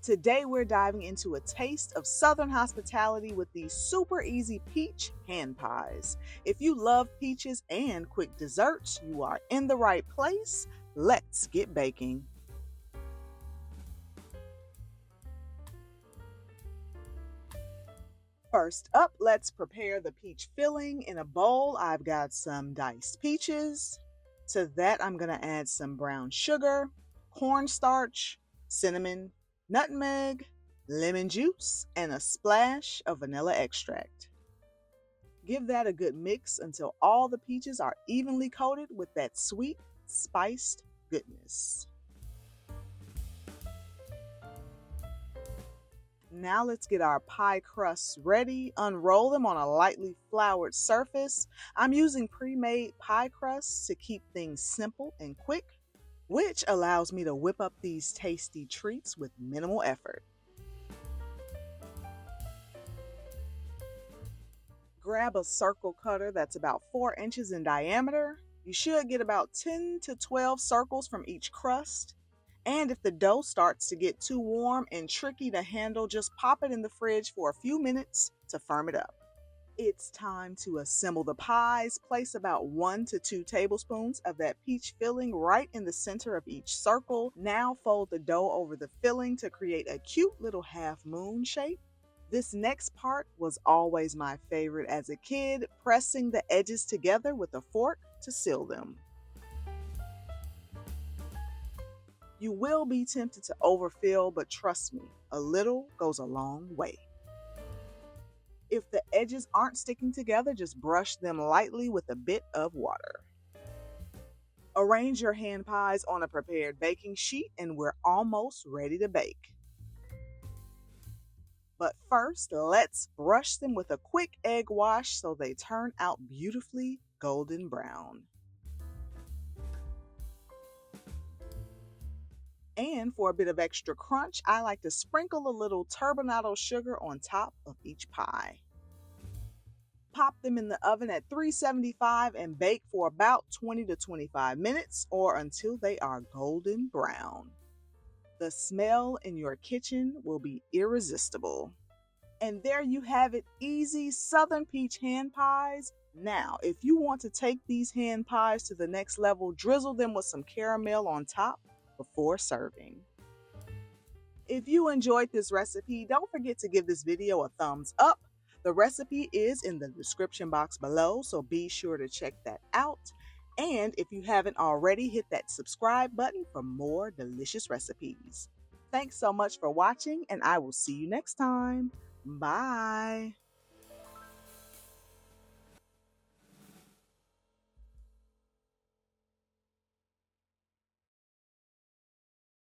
Today we're diving into a taste of Southern hospitality with these super easy peach hand pies. If you love peaches and quick desserts, you are in the right place. Let's get baking. First up, let's prepare the peach filling. In a bowl, I've got some diced peaches. To that, I'm going to add some brown sugar, cornstarch, cinnamon, nutmeg, lemon juice, and a splash of vanilla extract. Give that a good mix until all the peaches are evenly coated with that sweet, spiced goodness. Now let's get our pie crusts ready. Unroll them on a lightly floured surface. I'm using pre-made pie crusts to keep things simple and quick, which allows me to whip up these tasty treats with minimal effort. Grab a circle cutter that's about 4 inches in diameter. You should get about 10 to 12 circles from each crust. And if the dough starts to get too warm and tricky to handle, just pop it in the fridge for a few minutes to firm it up. It's time to assemble the pies. Place about 1 to 2 tablespoons of that peach filling right in the center of each circle. Now fold the dough over the filling to create a cute little half moon shape. This next part was always my favorite as a kid, pressing the edges together with a fork to seal them. You will be tempted to overfill, but trust me, a little goes a long way. If the edges aren't sticking together, just brush them lightly with a bit of water. Arrange your hand pies on a prepared baking sheet and we're almost ready to bake. But first, let's brush them with a quick egg wash so they turn out beautifully golden brown. And for a bit of extra crunch, I like to sprinkle a little turbinado sugar on top of each pie. Pop them in the oven at 375 and bake for about 20 to 25 minutes or until they are golden brown. The smell in your kitchen will be irresistible. And there you have it, easy Southern peach hand pies. Now, if you want to take these hand pies to the next level, drizzle them with some caramel on top before serving. If you enjoyed this recipe, don't forget to give this video a thumbs up. The recipe is in the description box below, so be sure to check that out. And if you haven't already, hit that subscribe button for more delicious recipes. Thanks so much for watching, and I will see you next time. Bye.